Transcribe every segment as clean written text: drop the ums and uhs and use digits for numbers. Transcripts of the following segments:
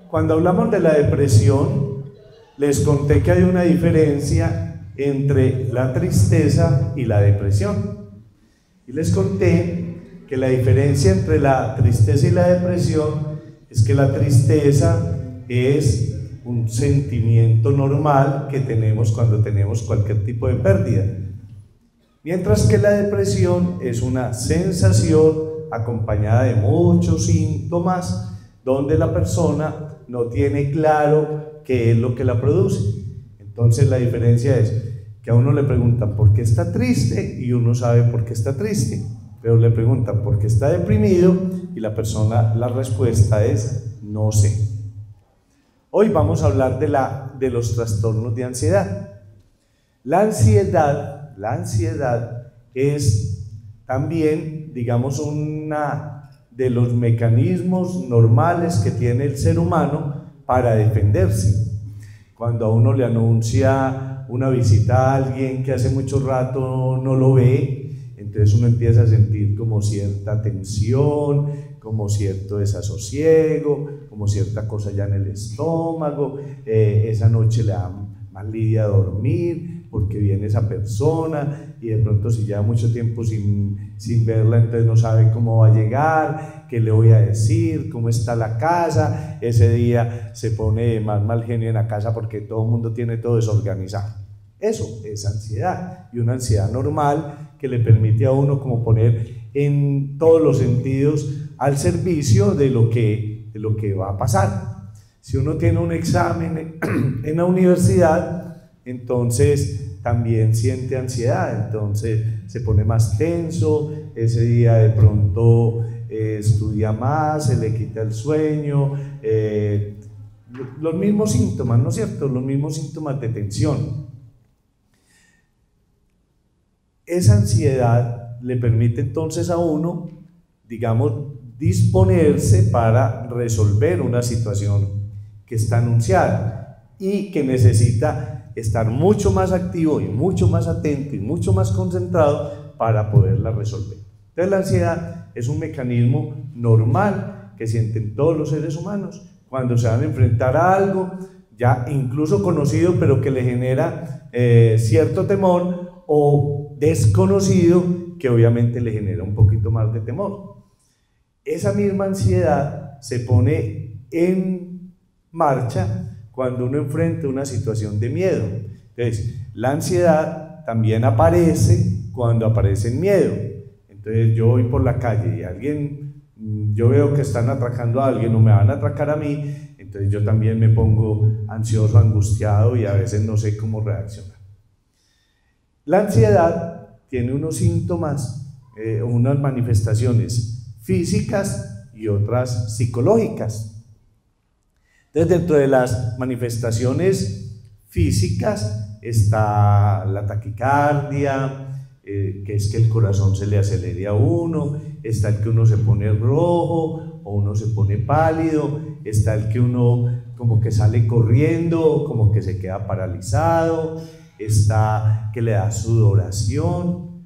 cuando hablamos de la depresión, les conté que hay una diferencia entre la tristeza y la depresión. Y les conté que la diferencia entre la tristeza y la depresión es que la tristeza es un sentimiento normal que tenemos cuando tenemos cualquier tipo de pérdida, mientras que la depresión es una sensación acompañada de muchos síntomas donde la persona no tiene claro qué es lo que la produce. Entonces la diferencia es que a uno le preguntan por qué está triste y uno sabe por qué está triste, pero le preguntan por qué está deprimido y la respuesta es no sé. Hoy vamos a hablar de los trastornos de ansiedad. La ansiedad es también, digamos, una de los mecanismos normales que tiene el ser humano para defenderse. Cuando a uno le anuncia una visita a alguien que hace mucho rato no lo ve, entonces uno empieza a sentir como cierta tensión, como cierto desasosiego, como cierta cosa ya en el estómago, esa noche le da más lidia dormir porque viene esa persona y de pronto si lleva mucho tiempo sin verla, entonces no sabe cómo va a llegar, qué le voy a decir, cómo está la casa. Ese día se pone más mal genio en la casa porque todo el mundo tiene todo desorganizado. Eso es ansiedad, y una ansiedad normal que le permite a uno como poner en todos los sentidos al servicio de lo que va a pasar. Si uno tiene un examen en la universidad, entonces también siente ansiedad, entonces se pone más tenso, ese día de pronto estudia más, se le quita el sueño, los mismos síntomas, ¿no es cierto? Los mismos síntomas de tensión. Esa ansiedad le permite entonces a uno, digamos, disponerse para resolver una situación que está anunciada y que necesita estar mucho más activo y mucho más atento y mucho más concentrado para poderla resolver. Entonces la ansiedad es un mecanismo normal que sienten todos los seres humanos cuando se van a enfrentar a algo ya incluso conocido pero que le genera cierto temor, o desconocido que obviamente le genera un poquito más de temor. Esa misma ansiedad se pone en marcha cuando uno enfrenta una situación de miedo. Entonces, la ansiedad también aparece cuando aparece el miedo. Entonces, yo voy por la calle y yo veo que están atracando a alguien o me van a atracar a mí, entonces yo también me pongo ansioso, angustiado y a veces no sé cómo reaccionar. La ansiedad tiene unos síntomas, unas manifestaciones físicas y otras psicológicas. Entonces, dentro de las manifestaciones físicas está la taquicardia, que es que el corazón se le acelere a uno, está el que uno se pone rojo o uno se pone pálido, está el que uno como que sale corriendo, como que se queda paralizado, está que le da sudoración,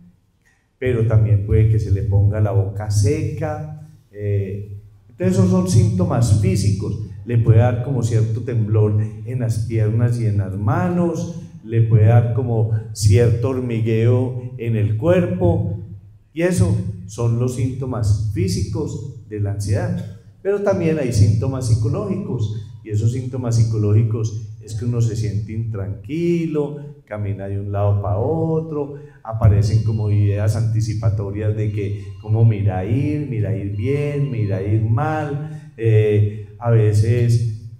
pero también puede que se le ponga la boca seca. Entonces esos son síntomas físicos. Le puede dar como cierto temblor en las piernas y en las manos, le puede dar como cierto hormigueo en el cuerpo, y eso son los síntomas físicos de la ansiedad. Pero también hay síntomas psicológicos, y esos síntomas psicológicos es que uno se siente intranquilo, camina de un lado para otro, aparecen como ideas anticipatorias de que cómo me irá a ir bien, me irá a ir mal, a veces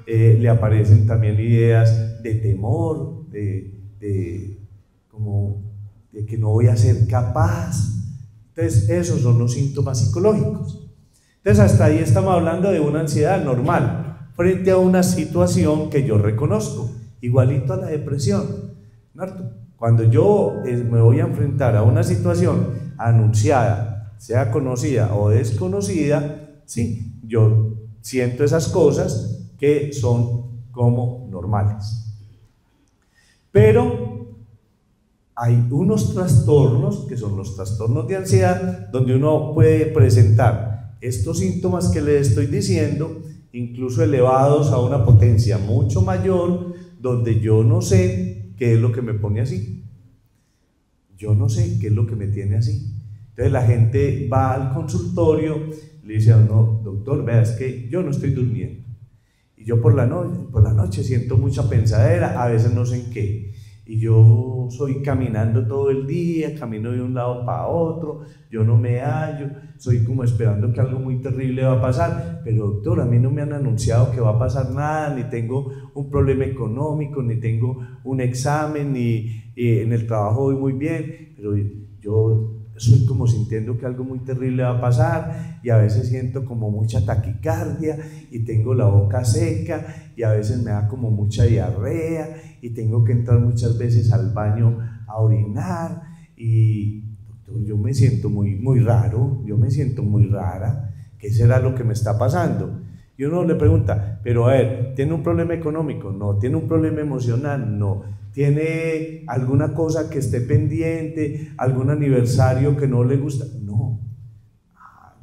le aparecen también ideas de temor, de que no voy a ser capaz. Entonces esos son los síntomas psicológicos. Entonces hasta ahí estamos hablando de una ansiedad normal frente a una situación que yo reconozco, igualito a la depresión, ¿no? Cuando yo me voy a enfrentar a una situación anunciada, sea conocida o desconocida, sí, yo siento esas cosas que son como normales. Pero hay unos trastornos que son los trastornos de ansiedad, donde uno puede presentar estos síntomas que le estoy diciendo incluso elevados a una potencia mucho mayor, donde yo no sé qué es lo que me pone así. Yo no sé qué es lo que me tiene así. Entonces la gente va al consultorio, le dice a uno, doctor, vea, es que yo no estoy durmiendo. Y yo por la noche siento mucha pensadera, a veces no sé en qué. Y yo soy caminando todo el día, camino de un lado para otro, yo no me hallo, soy como esperando que algo muy terrible va a pasar, pero doctor, a mí no me han anunciado que va a pasar nada, ni tengo un problema económico, ni tengo un examen, ni en el trabajo voy muy bien, pero yo soy como sintiendo que algo muy terrible va a pasar, y a veces siento como mucha taquicardia, y tengo la boca seca, y a veces me da como mucha diarrea, y tengo que entrar muchas veces al baño a orinar, y doctor, yo me siento muy raro, yo me siento muy rara, ¿qué será lo que me está pasando? Y uno le pregunta, pero a ver, ¿tiene un problema económico? No. ¿Tiene un problema emocional? No. ¿Tiene alguna cosa que esté pendiente? ¿Algún aniversario que no le gusta? No.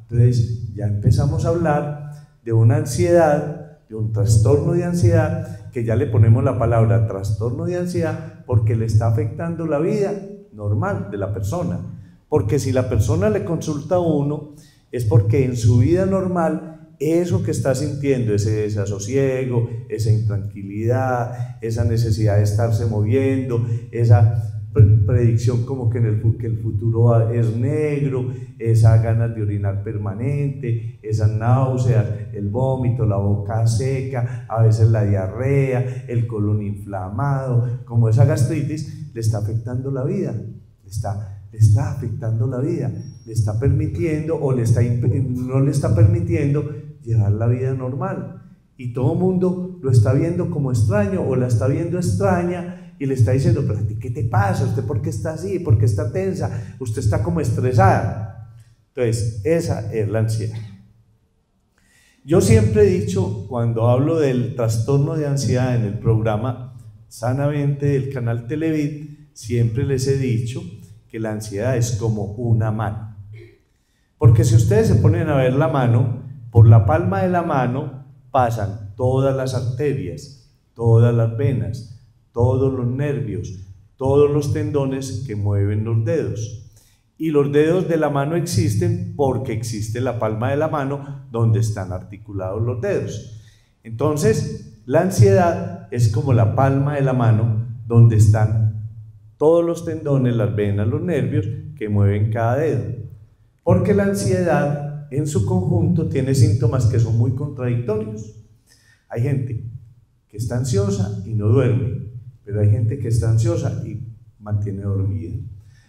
Entonces ya empezamos a hablar de una ansiedad, de un trastorno de ansiedad, que ya le ponemos la palabra trastorno de ansiedad porque le está afectando la vida normal de la persona. Porque si la persona le consulta a uno, es porque en su vida normal eso que está sintiendo, ese desasosiego, esa intranquilidad, esa necesidad de estarse moviendo, esa predicción como que el futuro es negro, esa ganas de orinar permanente, esas náuseas, el vómito, la boca seca, a veces la diarrea, el colon inflamado, como esa gastritis, le está afectando la vida, le está afectando la vida, le está permitiendo o no le está permitiendo llevar la vida normal, y todo el mundo lo está viendo como extraño o la está viendo extraña y le está diciendo, pero a ti ¿qué te pasa? ¿Usted por qué está así? ¿Por qué está tensa? Usted está como estresada. Entonces esa es la ansiedad. Yo siempre he dicho, cuando hablo del trastorno de ansiedad en el programa Sanamente del canal Televid, siempre les he dicho que la ansiedad es como una mano, porque si ustedes se ponen a ver la mano, por la palma de la mano pasan todas las arterias, todas las venas, todos los nervios, todos los tendones que mueven los dedos. Y los dedos de la mano existen porque existe la palma de la mano donde están articulados los dedos. Entonces, la ansiedad es como la palma de la mano donde están todos los tendones, las venas, los nervios que mueven cada dedo. Porque la ansiedad en su conjunto tiene síntomas que son muy contradictorios. Hay gente que está ansiosa y no duerme, pero hay gente que está ansiosa y mantiene dormida.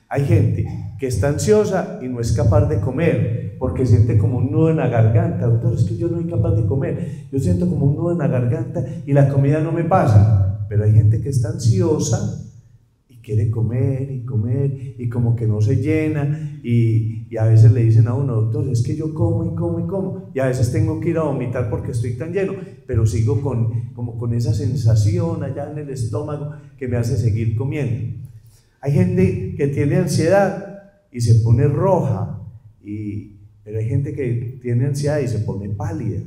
Hay gente que está ansiosa y no es capaz de comer porque siente como un nudo en la garganta. Doctor, es que yo no soy capaz de comer, yo siento como un nudo en la garganta y la comida no me pasa. Pero hay gente que está ansiosa y quiere comer y comer y como que no se llena, y a veces le dicen a uno, doctor, es que yo como y como y como, y a veces tengo que ir a vomitar porque estoy tan lleno, pero sigo como con esa sensación allá en el estómago que me hace seguir comiendo. Hay gente que tiene ansiedad y se pone roja, pero hay gente que tiene ansiedad y se pone pálida.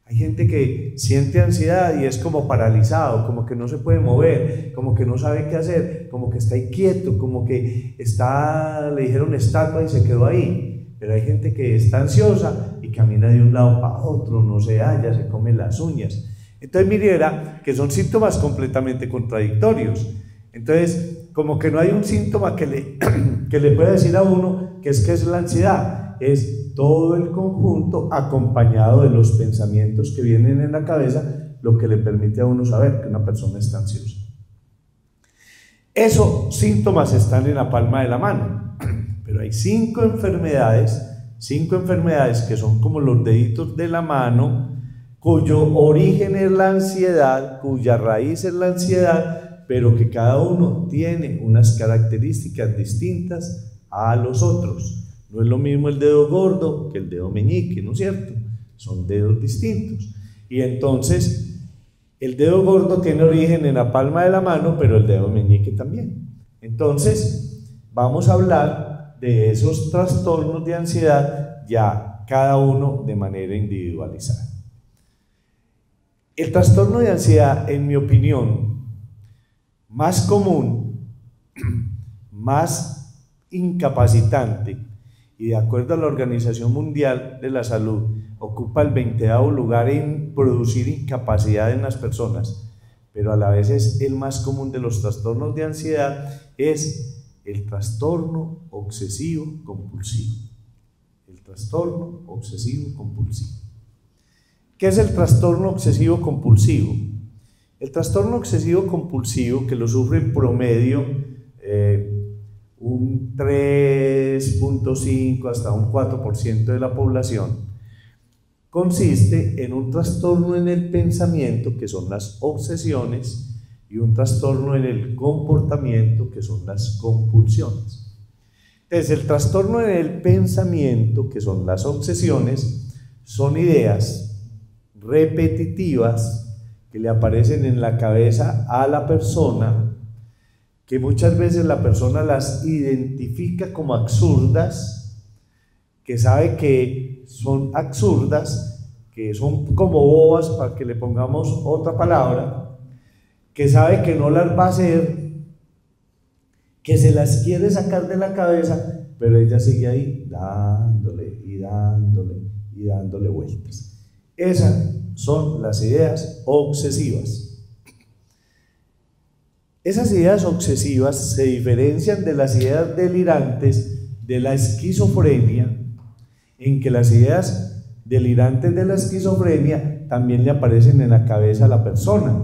Hay gente que siente ansiedad y es como paralizado, como que no se puede mover, como que no sabe qué hacer, como que está inquieto, como que le dijeron estatua y se quedó ahí. Pero hay gente que está ansiosa y camina de un lado para otro, no se halla, se come las uñas. Entonces mira que son síntomas completamente contradictorios. Entonces, como que no hay un síntoma que le pueda decir a uno que es la ansiedad, es todo el conjunto acompañado de los pensamientos que vienen en la cabeza, lo que le permite a uno saber que una persona está ansiosa. Esos síntomas están en la palma de la mano, pero hay 5 enfermedades que son como los deditos de la mano, cuyo origen es la ansiedad, cuya raíz es la ansiedad, pero que cada uno tiene unas características distintas a los otros. No es lo mismo el dedo gordo que el dedo meñique, ¿no es cierto? Son dedos distintos. Y entonces, el dedo gordo tiene origen en la palma de la mano, pero el dedo meñique también. Entonces, vamos a hablar de esos trastornos de ansiedad ya cada uno de manera individualizada. El trastorno de ansiedad, en mi opinión, más común, más incapacitante, y de acuerdo a la Organización Mundial de la Salud, ocupa el 20º lugar en producir incapacidad en las personas, pero a la vez es el más común de los trastornos de ansiedad, es el trastorno obsesivo compulsivo. El trastorno obsesivo compulsivo. ¿Qué es el trastorno obsesivo compulsivo? El trastorno obsesivo compulsivo, que lo sufre en promedio un 3.5 hasta un 4% de la población, consiste en un trastorno en el pensamiento, que son las obsesiones, y un trastorno en el comportamiento, que son las compulsiones. Entonces, el trastorno en el pensamiento, que son las obsesiones, son ideas repetitivas que le aparecen en la cabeza a la persona, que muchas veces la persona las identifica como absurdas, que sabe que son absurdas, que son como bobas, para que le pongamos otra palabra, que sabe que no las va a hacer, que se las quiere sacar de la cabeza, pero ella sigue ahí dándole y dándole y dándole vueltas. Esas son las ideas obsesivas. Esas ideas obsesivas se diferencian de las ideas delirantes de la esquizofrenia, en que las ideas delirantes de la esquizofrenia también le aparecen en la cabeza a la persona,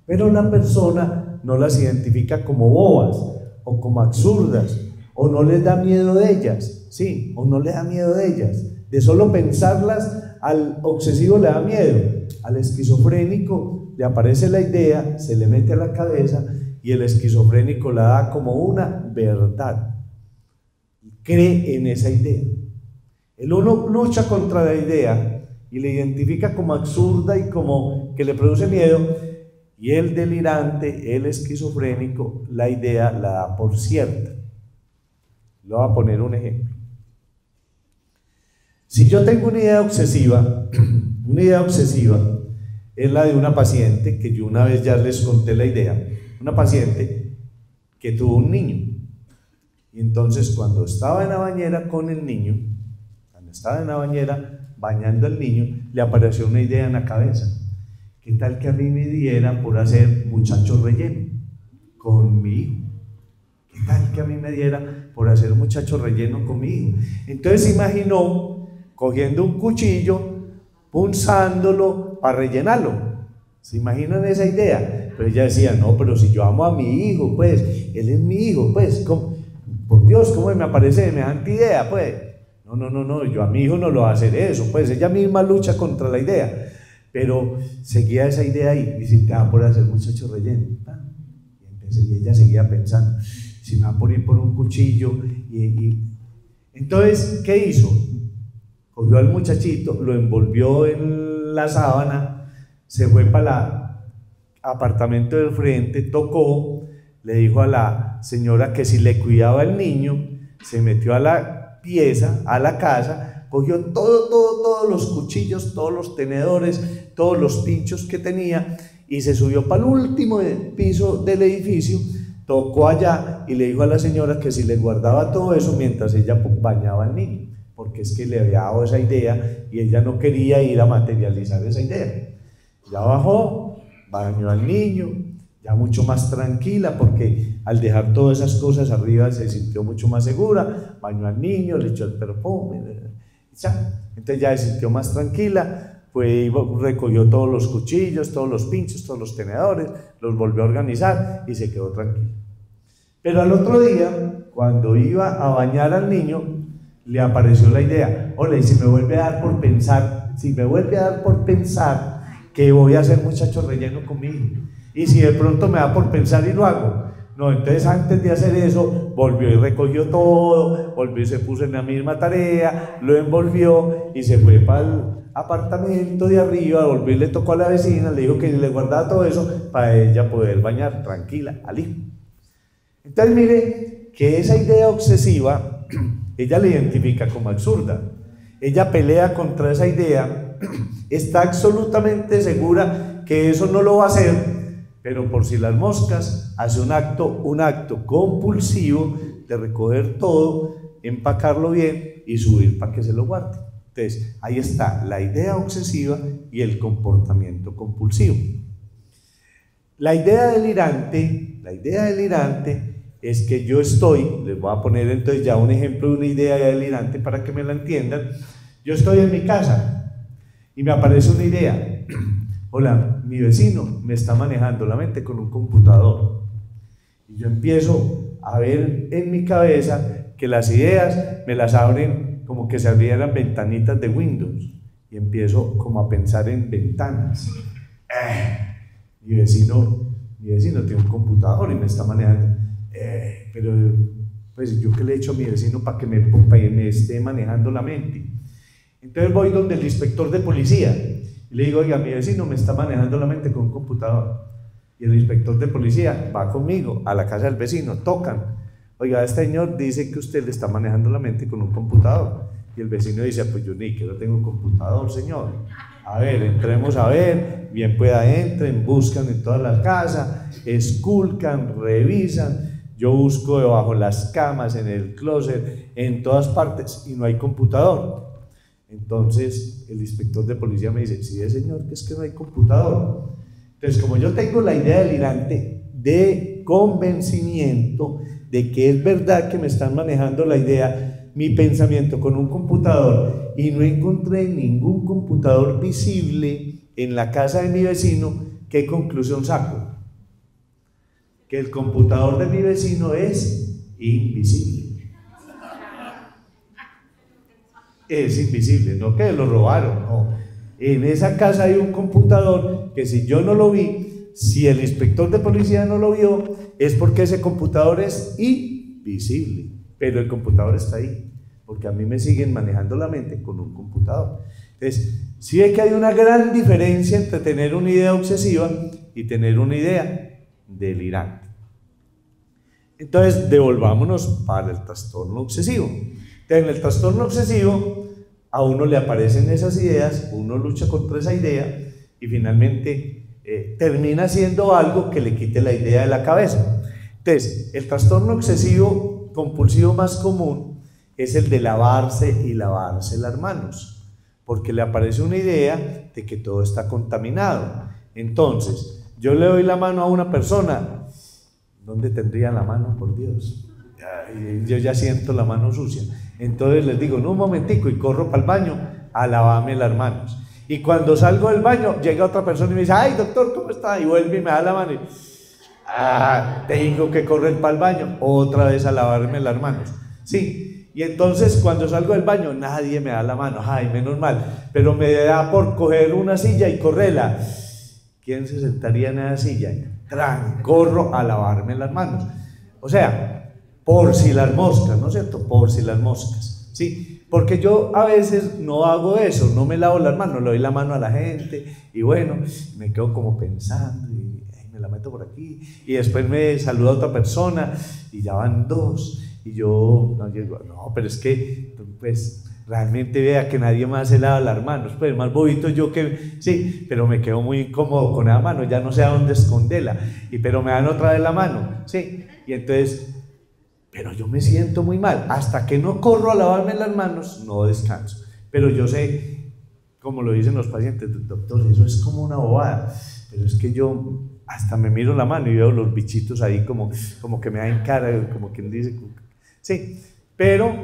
pero la persona no las identifica como bobas o como absurdas, o no les da miedo de ellas, sí, o no le da miedo de ellas. De solo pensarlas, al obsesivo le da miedo, al esquizofrénico le aparece la idea, se le mete a la cabeza, y el esquizofrénico la da como una verdad, cree en esa idea. El uno lucha contra la idea y le identifica como absurda y como que le produce miedo, y el delirante, el esquizofrénico, la idea la da por cierta. Le voy a poner un ejemplo. Si yo tengo una idea obsesiva es la de una paciente, que yo una vez ya les conté la idea, una paciente que tuvo un niño, y entonces cuando estaba en la bañera con el niño, cuando estaba en la bañera bañando al niño, le apareció una idea en la cabeza: ¿qué tal que a mí me diera por hacer muchacho relleno con mi hijo? ¿Qué tal que a mí me diera por hacer muchacho relleno con mi hijo? Entonces imaginó cogiendo un cuchillo, punzándolo para rellenarlo. ¿Se imaginan esa idea? Pero ella decía: no, pero si yo amo a mi hijo, pues, él es mi hijo, pues, por Dios, ¿cómo me aparece semejante idea? Pues, no, yo a mi hijo no lo voy a hacer eso, pues, ella misma lucha contra la idea, pero seguía esa idea ahí, y si te va por hacer muchacho relleno, y ella seguía pensando, si me va por ir por un cuchillo, entonces, ¿qué hizo? Cogió al muchachito, lo envolvió en la sábana, se fue para el apartamento del frente, tocó, le dijo a la señora que si le cuidaba al niño, se metió a la pieza, a la casa, cogió todos los cuchillos, todos los tenedores, todos los pinchos que tenía, y se subió para el último piso del edificio, tocó allá y le dijo a la señora que si le guardaba todo eso mientras ella bañaba al niño, porque es que le había dado esa idea y ella no quería ir a materializar esa idea. Ya bajó, bañó al niño, ya mucho más tranquila, porque al dejar todas esas cosas arriba se sintió mucho más segura, bañó al niño, le echó el perfume, ya. Entonces ya se sintió más tranquila, fue, recogió todos los cuchillos, todos los pinchos, todos los tenedores, los volvió a organizar y se quedó tranquila. Pero al otro día, cuando iba a bañar al niño, le apareció la idea: hola, y si me vuelve a dar por pensar, que voy a hacer muchacho relleno conmigo, y si de pronto me da por pensar y lo hago, no, entonces antes de hacer eso, volvió y recogió todo, volvió y se puso en la misma tarea, lo envolvió y se fue para el apartamento de arriba, volvió y le tocó a la vecina, le dijo que le guardaba todo eso para ella poder bañar tranquila al hijo. Entonces mire que esa idea obsesiva, ella la identifica como absurda, ella pelea contra esa idea, está absolutamente segura que eso no lo va a hacer, pero por si las moscas hace un acto compulsivo de recoger todo, empacarlo bien y subir para que se lo guarde. Entonces, ahí está la idea obsesiva y el comportamiento compulsivo. La idea delirante es que yo estoy, les voy a poner entonces ya un ejemplo de una idea delirante para que me la entiendan. Yo estoy en mi casa y me aparece una idea. Hola, mi vecino me está manejando la mente con un computador. Y yo empiezo a ver en mi cabeza que las ideas me las abren como que se abrieran ventanitas de Windows. Y empiezo como a pensar en ventanas. Mi vecino tiene un computador y me está manejando. Pero pues yo qué le he hecho a mi vecino para que me esté manejando la mente. Entonces voy donde el inspector de policía y le digo, oiga, mi vecino me está manejando la mente con un computador. Y el inspector de policía va conmigo a la casa del vecino, tocan. Oiga, este señor dice que usted le está manejando la mente con un computador. Y el vecino dice, pues yo ni que no tengo un computador, señor. A ver, entremos a ver, bien pueda entren, buscan en todas las casas, esculcan, revisan. Yo busco debajo las camas, en el closet, en todas partes y no hay computador. Entonces el inspector de policía me dice, sí, señor, que es que no hay computador. Entonces, como yo tengo la idea delirante de convencimiento de que es verdad que me están manejando la idea, mi pensamiento con un computador, y no encontré ningún computador visible en la casa de mi vecino, ¿qué conclusión saco? Que el computador de mi vecino es invisible. Es invisible, no que lo robaron, no. En esa casa hay un computador que si yo no lo vi, si el inspector de policía no lo vio, es porque ese computador es invisible, pero el computador está ahí, porque a mí me siguen manejando la mente con un computador. Entonces, sí es que hay una gran diferencia entre tener una idea obsesiva y tener una idea delirante. Entonces, devolvámonos para el trastorno obsesivo. En el trastorno obsesivo, a uno le aparecen esas ideas, uno lucha contra esa idea y finalmente termina haciendo algo que le quite la idea de la cabeza. Entonces, el trastorno obsesivo compulsivo más común es el de lavarse y lavarse las manos, porque le aparece una idea de que todo está contaminado. Entonces, yo le doy la mano a una persona, ¿dónde tendría la mano, por Dios? Yo ya siento la mano sucia. Entonces les digo, no, un momentico, y corro para el baño a lavarme las manos. Y cuando salgo del baño, llega otra persona y me dice, ay, doctor, ¿cómo está? Y vuelve y me da la mano y tengo que correr para el baño otra vez a lavarme las manos. Sí, y entonces cuando salgo del baño nadie me da la mano, ay, menos mal, pero me da por coger una silla y correrla. ¿Quién se sentaría en esa silla? Corro a lavarme las manos. O sea, por si las moscas, ¿no es cierto? Por si las moscas, ¿sí? Porque yo a veces no hago eso, no me lavo las manos, le doy la mano a la gente y bueno, me quedo como pensando y me la meto por aquí y después me saluda otra persona y ya van dos y yo no, digo, no, pero es que pues realmente vea que nadie más se lava las manos, pues más bobito yo que, sí, pero me quedo muy incómodo con la mano, ya no sé a dónde esconderla, pero me dan otra vez la mano, sí, y entonces... Pero yo me siento muy mal, hasta que no corro a lavarme las manos, no descanso. Pero yo sé, como lo dicen los pacientes, doctor, eso es como una bobada, pero es que yo hasta me miro la mano y veo los bichitos ahí como que me dan cara, como quien dice, sí, pero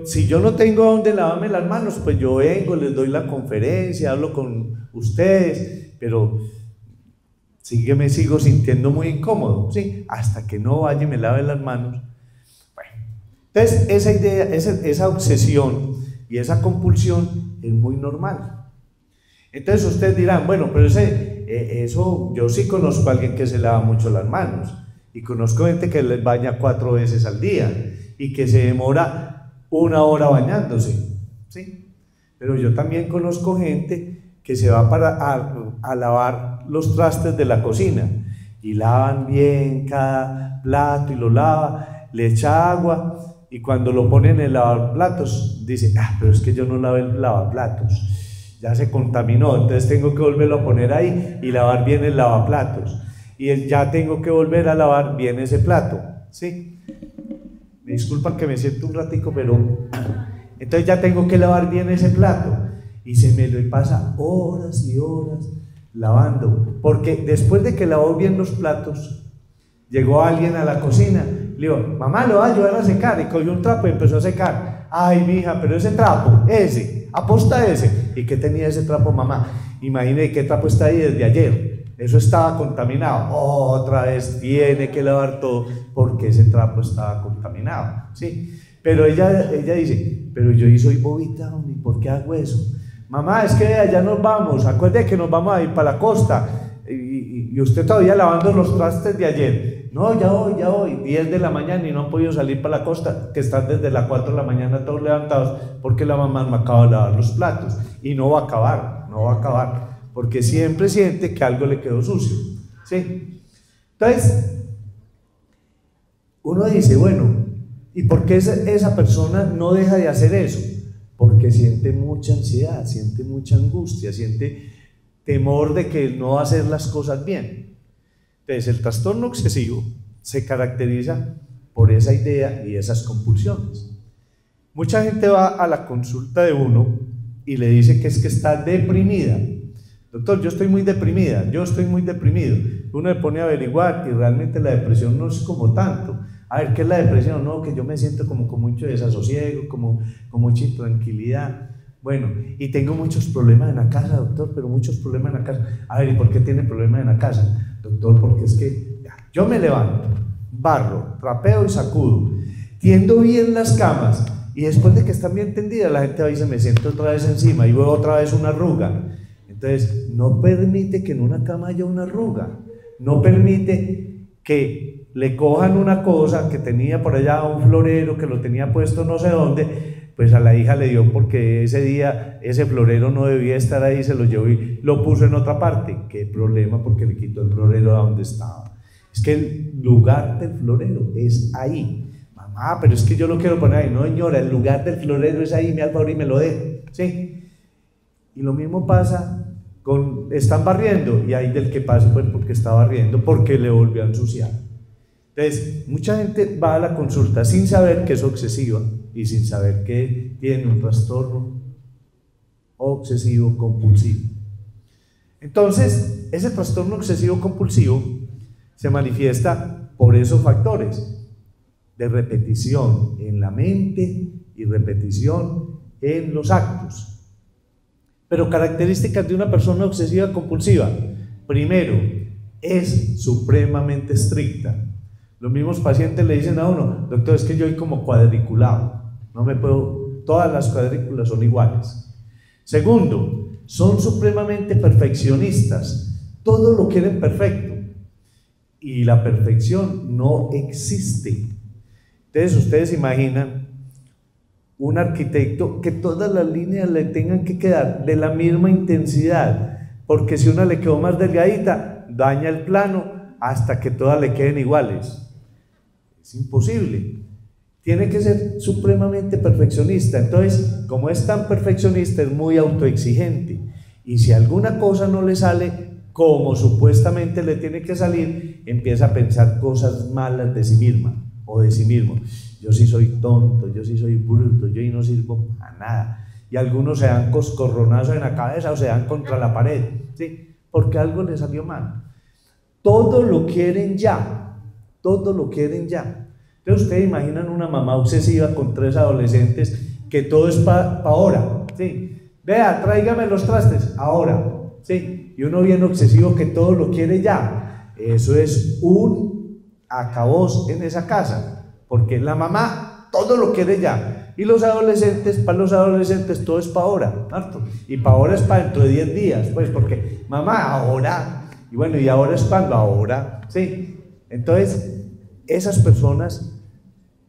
si yo no tengo dónde lavarme las manos, pues yo vengo, les doy la conferencia, hablo con ustedes, pero... me sigo sintiendo muy incómodo, ¿sí? Hasta que no vaya y me lave las manos. Bueno, entonces esa idea, esa obsesión y esa compulsión es muy normal. Entonces ustedes dirán, bueno, pero eso, yo sí conozco a alguien que se lava mucho las manos y conozco gente que les baña 4 veces al día y que se demora 1 hora bañándose, ¿sí? Pero yo también conozco gente que se va a lavar los trastes de la cocina y lavan bien cada plato y lo lava, le echa agua y cuando lo ponen en el lavaplatos dice, pero es que yo no lavé el lavaplatos ya se contaminó, entonces tengo que volverlo a poner ahí y lavar bien el lavaplatos. Y ya tengo que volver a lavar bien ese plato, ¿sí? Me disculpan que me siento un ratico, pero entonces ya tengo que lavar bien ese plato. Y se me lo pasa horas y horas lavando, porque después de que lavó bien los platos, llegó alguien a la cocina, le digo, mamá, lo va a ayudar a secar, y cogió un trapo y empezó a secar. Ay, mija, pero ese trapo, ese, aposta ese. ¿Y qué tenía ese trapo, mamá? Imagine qué trapo está ahí desde ayer, eso estaba contaminado. Otra vez tiene que lavar todo porque ese trapo estaba contaminado, ¿sí? Pero ella dice, pero yo soy bobita, ¿por qué hago eso? Mamá, es que allá nos vamos, acuerde que nos vamos a ir para la costa, y usted todavía lavando los trastes de ayer. No, ya voy, 10 de la mañana y no han podido salir para la costa, que están desde las 4 de la mañana todos levantados, porque la mamá me acaba de lavar los platos, y no va a acabar, porque siempre siente que algo le quedó sucio, ¿sí? Entonces, uno dice, bueno, ¿y por qué esa persona no deja de hacer eso? Porque siente mucha ansiedad, siente mucha angustia, siente temor de que no va a hacer las cosas bien. Entonces, el trastorno obsesivo se caracteriza por esa idea y esas compulsiones. Mucha gente va a la consulta de uno y le dice que es que está deprimida. Doctor, yo estoy muy deprimida, yo estoy muy deprimido. Uno le pone a averiguar y realmente la depresión no es como tanto. A ver, ¿qué es la depresión? No, que yo me siento como con mucho desasosiego, como con mucha intranquilidad. Bueno, y tengo muchos problemas en la casa, doctor, pero muchos problemas en la casa. A ver, ¿y por qué tiene problemas en la casa? Doctor, porque es que yo me levanto, barro, trapeo y sacudo, tiendo bien las camas, y después de que están bien tendidas, la gente va y se me sienta otra vez encima, y veo otra vez una arruga. Entonces, no permite que en una cama haya una arruga, no permite que le cojan una cosa que tenía por allá, un florero que lo tenía puesto no sé dónde, pues a la hija le dio porque ese día ese florero no debía estar ahí, se lo llevó y lo puso en otra parte. ¿Qué problema? Porque le quitó el florero a donde estaba. Es que el lugar del florero es ahí. Mamá, pero es que yo lo quiero poner ahí. No, señora, el lugar del florero es ahí, me al favor y me lo dejo, ¿sí? Y lo mismo pasa están barriendo y hay del que pasa pues porque está barriendo, porque le volvió a ensuciar. Entonces, mucha gente va a la consulta sin saber que es obsesiva y sin saber que tiene un trastorno obsesivo compulsivo. Entonces, ese trastorno obsesivo compulsivo se manifiesta por esos factores de repetición en la mente y repetición en los actos. Pero características de una persona obsesiva compulsiva: primero, es supremamente estricta. Los mismos pacientes le dicen a uno, doctor, es que yo soy como cuadriculado, no me puedo, todas las cuadrículas son iguales. Segundo, son supremamente perfeccionistas, todo lo quieren perfecto, y la perfección no existe. Entonces ustedes imaginan un arquitecto que todas las líneas le tengan que quedar de la misma intensidad, porque si una le quedó más delgadita, daña el plano hasta que todas le queden iguales. Es imposible. Tiene que ser supremamente perfeccionista. Entonces, como es tan perfeccionista, es muy autoexigente, y si alguna cosa no le sale como supuestamente le tiene que salir, empieza a pensar cosas malas de sí misma o de sí mismo. Yo sí soy tonto, yo sí soy bruto, yo no sirvo para nada. Y algunos se dan coscorronazos en la cabeza o se dan contra la pared, ¿sí? Porque algo les salió mal. Todo lo quieren ya, todo lo quieren ya. Entonces ustedes imaginan una mamá obsesiva con 3 adolescentes que todo es para ahora, ¿sí? Vea, tráigame los trastes, ahora, ¿sí? Y uno bien obsesivo que todo lo quiere ya. Eso es un acabose en esa casa. Porque la mamá todo lo quiere ya, y los adolescentes, para los adolescentes todo es para ahora, ¿cierto? Y para ahora es para dentro de 10 días, pues, porque mamá, ahora, y bueno, y ahora es cuando, ahora, ¿sí? Entonces, esas personas,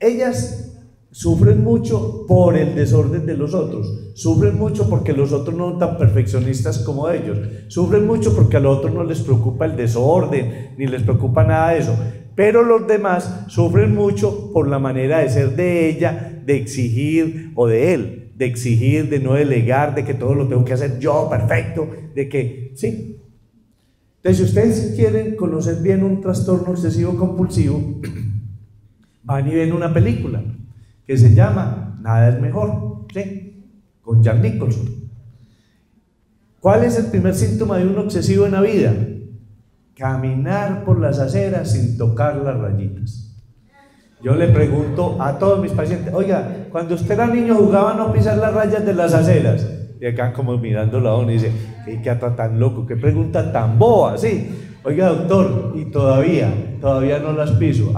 ellas sufren mucho por el desorden de los otros, sufren mucho porque los otros no son tan perfeccionistas como ellos, sufren mucho porque a los otros no les preocupa el desorden, ni les preocupa nada de eso. Pero los demás sufren mucho por la manera de ser de ella, de exigir, o de él, de exigir, de no delegar, de que todo lo tengo que hacer yo, perfecto, de que, sí. Entonces, si ustedes quieren conocer bien un trastorno obsesivo compulsivo, van y ven una película que se llama Nada es Mejor, ¿sí? Con Jack Nicholson. ¿Cuál es el primer síntoma de un obsesivo en la vida? Caminar por las aceras sin tocar las rayitas. Yo le pregunto a todos mis pacientes, oiga, cuando usted era niño jugaba a no pisar las rayas de las aceras. Y acá como mirándolo a uno y dice, ¿qué ata tan loco? ¿Qué pregunta tan boba? Sí, oiga doctor, y todavía no las piso.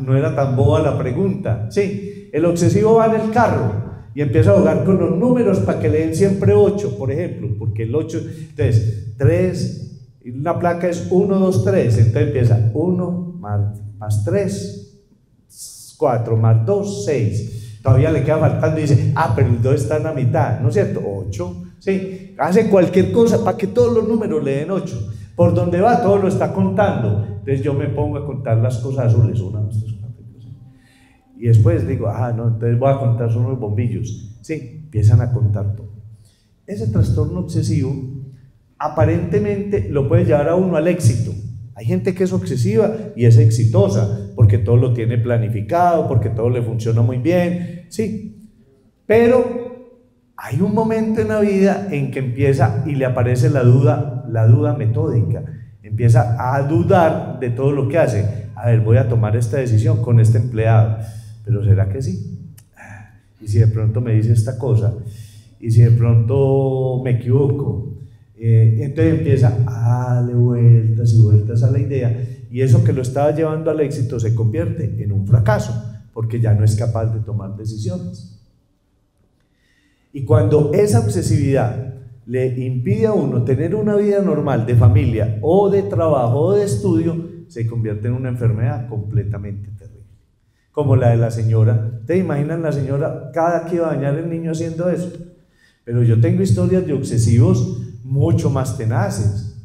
No era tan boba la pregunta. Sí, el obsesivo va en el carro y empieza a jugar con los números para que le den siempre 8, por ejemplo, porque el 8, entonces 3, una placa es 1, 2, 3, entonces empieza 1 más 3, 4 más 2, 6, todavía le queda faltando y dice, pero el 2 está en la mitad, ¿no es cierto? 8, sí, hace cualquier cosa para que todos los números le den 8, por donde va todo lo está contando, entonces yo me pongo a contar las cosas azules, 1, 2, 3, 4, 5, 6, y después digo, no, entonces voy a contar solo los bombillos, sí, empiezan a contar todo. Ese trastorno obsesivo aparentemente lo puede llevar a uno al éxito. Hay gente que es obsesiva y es exitosa porque todo lo tiene planificado, porque todo le funciona muy bien, sí, pero hay un momento en la vida en que empieza y le aparece la duda metódica, empieza a dudar de todo lo que hace. A ver, voy a tomar esta decisión con este empleado, pero ¿será que sí? Y si de pronto me dice esta cosa, y si de pronto me equivoco, entonces empieza a darle vueltas y vueltas a la idea, y eso que lo estaba llevando al éxito se convierte en un fracaso, porque ya no es capaz de tomar decisiones. Y cuando esa obsesividad le impide a uno tener una vida normal de familia o de trabajo o de estudio, se convierte en una enfermedad completamente terrible, como la de la señora. ¿Te imaginan la señora cada que iba a bañar el niño haciendo eso? Pero yo tengo historias de obsesivos mucho más tenaces,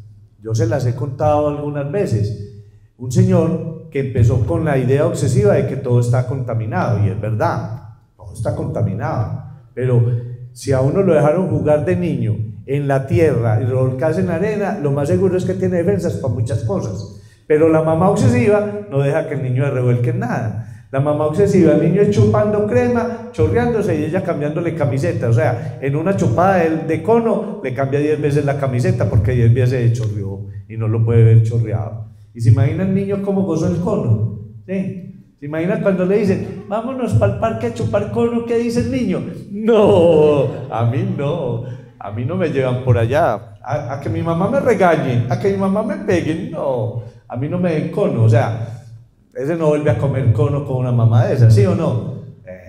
yo se las he contado algunas veces. Un señor que empezó con la idea obsesiva de que todo está contaminado, y es verdad, todo está contaminado, pero si a uno lo dejaron jugar de niño en la tierra y revolcarse en la arena, lo más seguro es que tiene defensas para muchas cosas. Pero la mamá obsesiva no deja que el niño se revuelque en nada. La mamá obsesiva, el niño chupando crema, chorreándose y ella cambiándole camiseta. O sea, en una chupada de cono le cambia 10 veces la camiseta porque 10 veces se chorreó y no lo puede ver chorreado. Y se imagina el niño cómo gozó el cono, ¿sí? ¿Se imagina cuando le dicen, vámonos para el parque a chupar cono? ¿Qué dice el niño? No, a mí no me llevan por allá, a que mi mamá me regañe, a que mi mamá me pegue, no, a mí no me den cono. O sea, ese no vuelve a comer cono con una mamá de esa, ¿sí o no?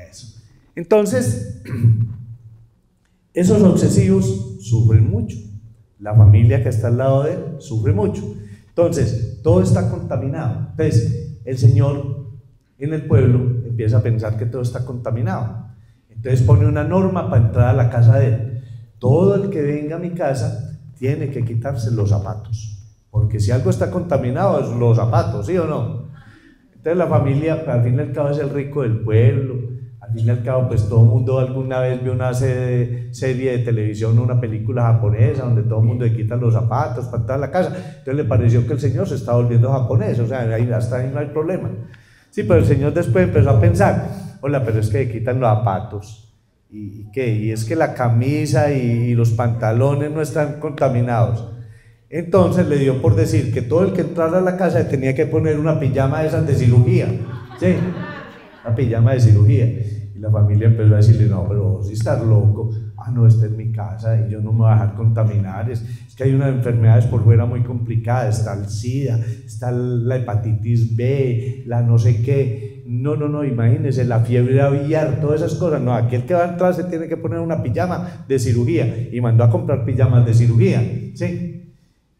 Eso. Entonces, esos obsesivos sufren mucho, la familia que está al lado de él sufre mucho. Entonces, todo está contaminado. Entonces, el señor en el pueblo empieza a pensar que todo está contaminado. Entonces pone una norma para entrar a la casa de él. Todo el que venga a mi casa tiene que quitarse los zapatos, porque si algo está contaminado es los zapatos, ¿sí o no? Entonces la familia, al fin y al cabo, es el rico del pueblo. Al fin y al cabo, pues todo el mundo alguna vez vio una serie de televisión, una película japonesa donde todo el mundo le quita los zapatos para entrar a la casa. Entonces le pareció que el señor se estaba volviendo japonés, o sea, hasta ahí no hay problema. Sí, pero el señor después empezó a pensar, hola, pero es que le quitan los zapatos, ¿y qué? Y es que la camisa y los pantalones no están contaminados. Entonces le dio por decir que todo el que entrara a la casa tenía que poner una pijama de esas de cirugía, ¿sí? Una pijama de cirugía. Y la familia empezó a decirle, no, pero vos sí estás loco. No, esta es mi casa y yo no me voy a dejar contaminar. Es que hay unas enfermedades por fuera muy complicadas. Está el SIDA, está la hepatitis B, la no sé qué. No, imagínense, la fiebre aviar, todas esas cosas. No, aquí el que va a entrar se tiene que poner una pijama de cirugía. Y mandó a comprar pijamas de cirugía, ¿sí?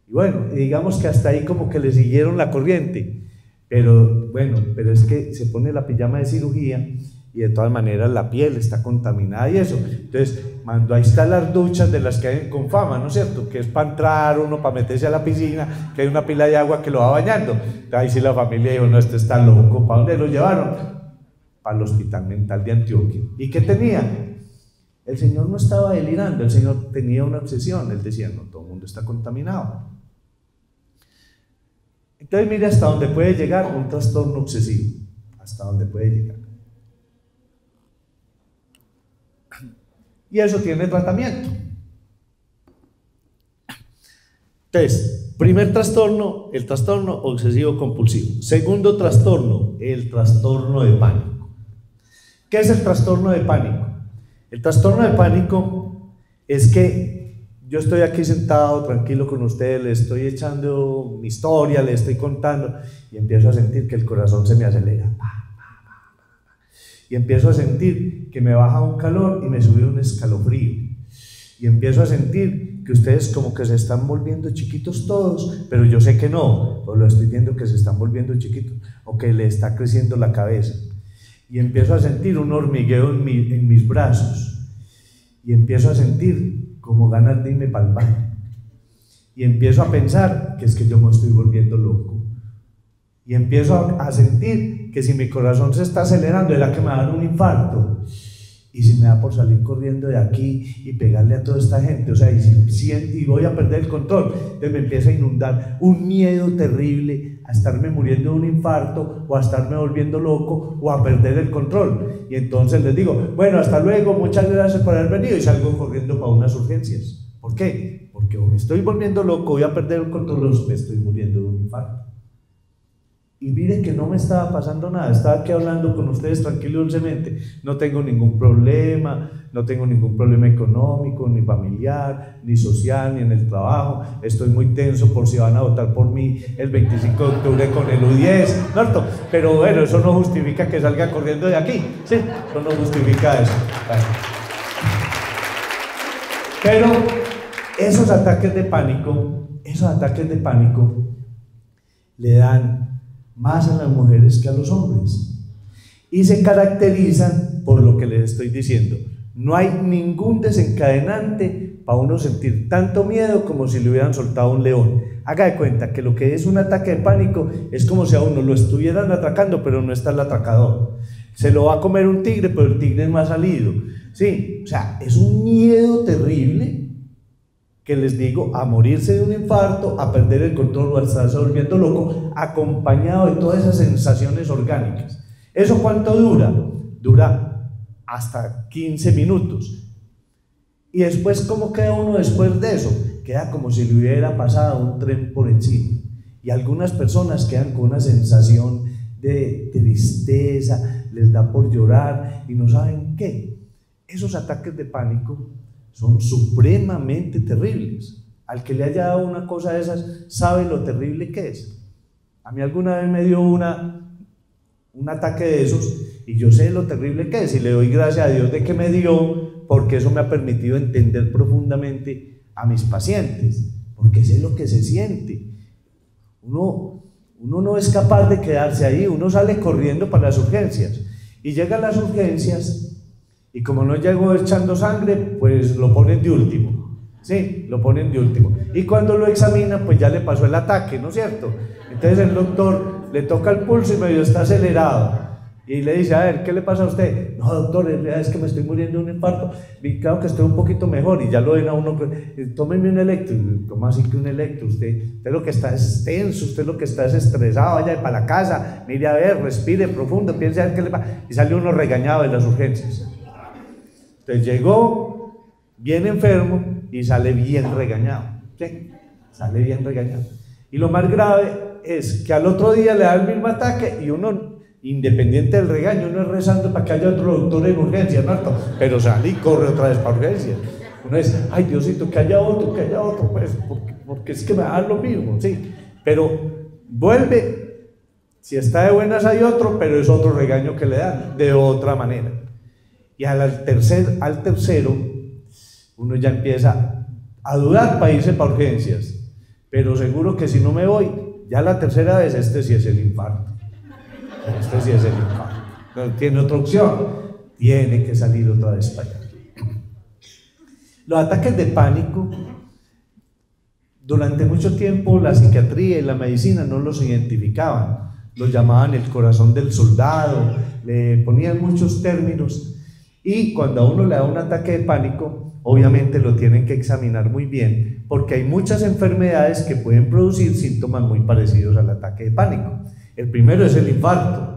Y bueno, digamos que hasta ahí como que le siguieron la corriente. Pero bueno, pero es que se pone la pijama de cirugía y de todas maneras la piel está contaminada y eso. Entonces mandó a instalar duchas de las que hay en Confama, ¿no es cierto? Que es para entrar uno, para meterse a la piscina, que hay una pila de agua que lo va bañando. Ahí sí la familia dijo, no, este está loco, ¿para dónde lo llevaron? para el Hospital Mental de Antioquia. ¿Y qué tenía? El señor no estaba delirando, el señor tenía una obsesión. Él decía, no, todo el mundo está contaminado. Entonces mire hasta dónde puede llegar un trastorno obsesivo, hasta dónde puede llegar. Y eso tiene tratamiento. Entonces, primer trastorno, el trastorno obsesivo compulsivo. Segundo trastorno, el trastorno de pánico. ¿Qué es el trastorno de pánico? El trastorno de pánico es que yo estoy aquí sentado tranquilo con ustedes, le estoy echando mi historia, le estoy contando y empiezo a sentir que el corazón se me acelera. Y empiezo a sentir que me baja un calor y me sube un escalofrío. Y empiezo a sentir que ustedes como que se están volviendo chiquitos todos, pero yo sé que no, pues lo estoy viendo que se están volviendo chiquitos o que le está creciendo la cabeza. Y empiezo a sentir un hormigueo en mis brazos. Y empiezo a sentir como ganas de irme para el baño. Y empiezo a pensar que es que yo me estoy volviendo loco. Y empiezo a sentir que si mi corazón se está acelerando, era que me va a dar un infarto. Y si me da por salir corriendo de aquí y pegarle a toda esta gente, o sea, y voy a perder el control, entonces me empieza a inundar un miedo terrible a estarme muriendo de un infarto o a estarme volviendo loco o a perder el control. Y entonces les digo, bueno, hasta luego, muchas gracias por haber venido, y salgo corriendo para unas urgencias. ¿Por qué? Porque o me estoy volviendo loco, voy a perder el control, o me estoy muriendo de un infarto. Y mire que no me estaba pasando nada, estaba aquí hablando con ustedes tranquilo y dulcemente, no tengo ningún problema, no tengo ningún problema económico, ni familiar, ni social, ni en el trabajo, estoy muy tenso por si van a votar por mí el 25 de octubre con el U10, ¿no? Pero bueno, eso no justifica que salga corriendo de aquí, ¿sí? Eso no justifica eso. Bueno. Pero esos ataques de pánico le dan más a las mujeres que a los hombres y se caracterizan por lo que les estoy diciendo. No hay ningún desencadenante para uno sentir tanto miedo como si le hubieran soltado un león. Haga de cuenta que lo que es un ataque de pánico es como si a uno lo estuvieran atacando, pero no está el atracador. Se lo va a comer un tigre, pero el tigre no ha salido. Sí, o sea, es un miedo terrible que les digo, a morirse de un infarto, a perder el control o a estarse volviendo loco, acompañado de todas esas sensaciones orgánicas. ¿Eso cuánto dura? Dura hasta 15 minutos. Y después, ¿cómo queda uno después de eso? Queda como si le hubiera pasado un tren por encima. Y algunas personas quedan con una sensación de tristeza, les da por llorar y no saben qué. Esos ataques de pánico son supremamente terribles. Al que le haya dado una cosa de esas, sabe lo terrible que es. A mí alguna vez me dio un ataque de esos y yo sé lo terrible que es y le doy gracias a Dios de que me dio, porque eso me ha permitido entender profundamente a mis pacientes, porque sé lo que se siente. Uno no es capaz de quedarse ahí, uno sale corriendo para las urgencias y llega a las urgencias. Y como no llegó echando sangre, pues lo ponen de último. Sí, lo ponen de último. Y cuando lo examinan, pues ya le pasó el ataque, ¿no es cierto? Entonces el doctor le toca el pulso y medio está acelerado. Y le dice, a ver, ¿qué le pasa a usted? No, doctor, es que me estoy muriendo de un infarto. Y claro que estoy un poquito mejor. Y ya lo ven a uno, tómeme un electro. ¿Cómo así que un electro? Usted lo que está es tenso, usted lo que está es estresado, vaya para la casa, mire a ver, respire profundo, piense a ver qué le pasa. Y sale uno regañado de las urgencias. Entonces llegó bien enfermo y sale bien regañado, ¿sí? Sale bien regañado. Y lo más grave es que al otro día le da el mismo ataque y uno, independiente del regaño, uno es rezando para que haya otro doctor en urgencias, ¿no? Pero sale y corre otra vez para urgencias. Uno dice, ay Diosito, que haya otro, pues, porque es que me da lo mismo, ¿sí? Pero vuelve, si está de buenas hay otro, pero es otro regaño que le dan de otra manera. Y al tercero, uno ya empieza a dudar para irse para urgencias. Pero seguro que si no me voy, ya la tercera vez, este sí es el infarto. Este sí es el infarto. No tiene otra opción. Tiene que salir otra vez para allá. Los ataques de pánico, durante mucho tiempo la psiquiatría y la medicina no los identificaban. lo llamaban el corazón del soldado, le ponían muchos términos, y cuando a uno le da un ataque de pánico, obviamente lo tienen que examinar muy bien, porque hay muchas enfermedades que pueden producir síntomas muy parecidos al ataque de pánico. El primero es el infarto.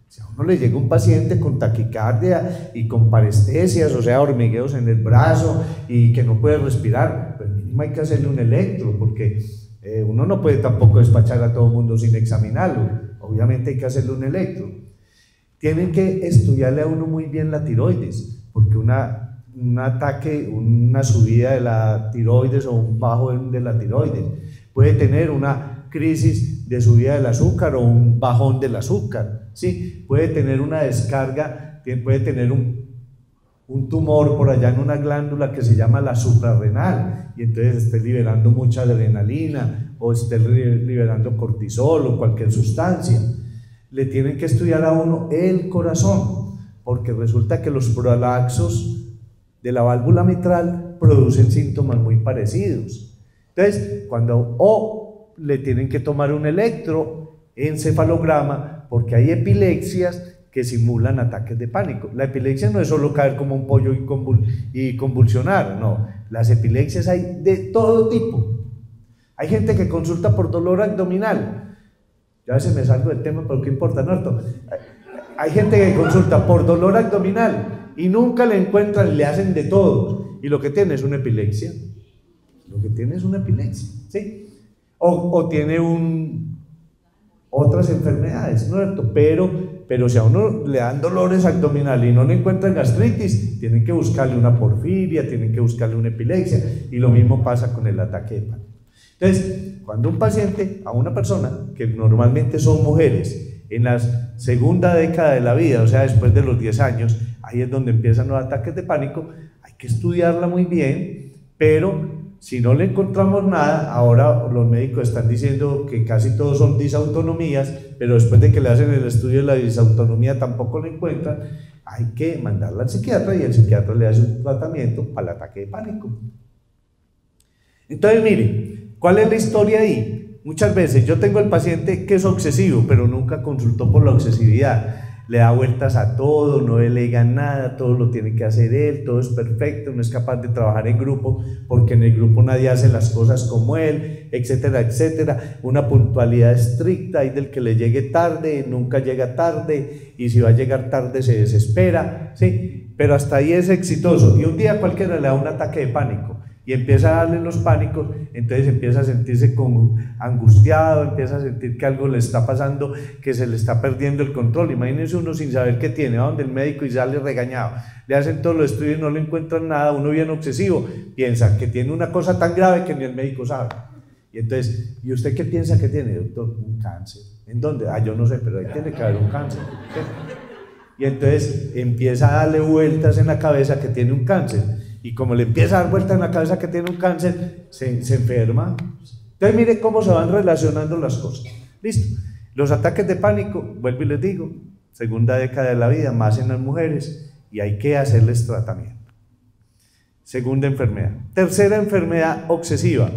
Si a uno le llega un paciente con taquicardia y con parestesias, o sea, hormigueos en el brazo y que no puede respirar, pues mínimo hay que hacerle un electro, porque uno no puede tampoco despachar a todo el mundo sin examinarlo. Obviamente hay que hacerle un electro. Tienen que estudiarle a uno muy bien la tiroides, porque un ataque, una subida de la tiroides o un bajo de la tiroides puede tener una crisis de subida del azúcar o un bajón del azúcar, ¿sí? Puede tener una descarga, puede tener un tumor por allá en una glándula que se llama la suprarrenal, y entonces esté liberando mucha adrenalina o esté liberando cortisol o cualquier sustancia. Le tienen que estudiar a uno el corazón, porque resulta que los prolaxos de la válvula mitral producen síntomas muy parecidos. Entonces, le tienen que tomar un electroencefalograma, porque hay epilepsias que simulan ataques de pánico. La epilepsia no es solo caer como un pollo y convulsionar, no. Las epilepsias hay de todo tipo. Hay gente que consulta por dolor abdominal. Ya a veces me salgo del tema, pero ¿qué importa, Norto? Hay gente que consulta por dolor abdominal y nunca le encuentran, le hacen de todo, y lo que tiene es una epilepsia. Lo que tiene es una epilepsia, ¿sí? O tiene otras enfermedades, ¿no es cierto? Pero si a uno le dan dolores abdominales y no le encuentran gastritis, tienen que buscarle una porfiria, tienen que buscarle una epilepsia, y lo mismo pasa con el ataque de pánico. Entonces, cuando un paciente, a una persona, que normalmente son mujeres, en la segunda década de la vida, o sea, después de los 10 años, ahí es donde empiezan los ataques de pánico, hay que estudiarla muy bien, pero si no le encontramos nada, ahora los médicos están diciendo que casi todos son disautonomías, pero después de que le hacen el estudio de la disautonomía tampoco lo encuentran, hay que mandarla al psiquiatra, y el psiquiatra le hace un tratamiento para el ataque de pánico. Entonces, mire, ¿cuál es la historia ahí? Muchas veces yo tengo el paciente que es obsesivo, pero nunca consultó por la obsesividad. Le da vueltas a todo, no delega nada, todo lo tiene que hacer él, todo es perfecto, no es capaz de trabajar en grupo porque en el grupo nadie hace las cosas como él, etcétera, etcétera. Una puntualidad estricta, hay del que le llegue tarde, nunca llega tarde, y si va a llegar tarde se desespera, ¿sí? Pero hasta ahí es exitoso, y un día cualquiera le da un ataque de pánico y empieza a darle los pánicos, entonces empieza a sentirse como angustiado, empieza a sentir que algo le está pasando, que se le está perdiendo el control. Imagínense uno sin saber qué tiene, va donde el médico y sale regañado, le hacen todos los estudios y no le encuentran nada, uno bien obsesivo, piensa que tiene una cosa tan grave que ni el médico sabe. Y entonces, ¿y usted qué piensa que tiene, doctor? Un cáncer. ¿En dónde? Yo no sé, pero ahí tiene que haber un cáncer, ¿sí? Y entonces empieza a darle vueltas en la cabeza que tiene un cáncer. Y como le empieza a dar vueltas en la cabeza que tiene un cáncer, se enferma. Entonces mire cómo se van relacionando las cosas. Listo. Los ataques de pánico, vuelvo y les digo, segunda década de la vida, más en las mujeres, y hay que hacerles tratamiento. Segunda enfermedad. Tercera enfermedad obsesiva,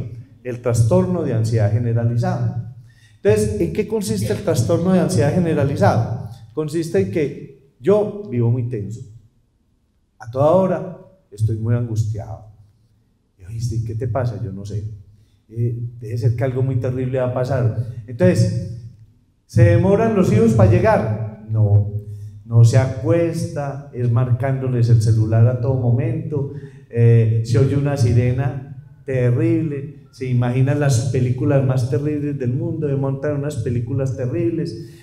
el trastorno de ansiedad generalizada. Entonces, ¿en qué consiste el trastorno de ansiedad generalizada? Consiste en que yo vivo muy tenso. A toda hora estoy muy angustiado. Y ¿qué te pasa? Yo no sé. Debe ser que algo muy terrible va a pasar. Entonces, ¿se demoran los hijos para llegar? No, no se acuesta, es marcándoles el celular a todo momento, se oye una sirena terrible, se imaginan las películas más terribles del mundo, de montar unas películas terribles.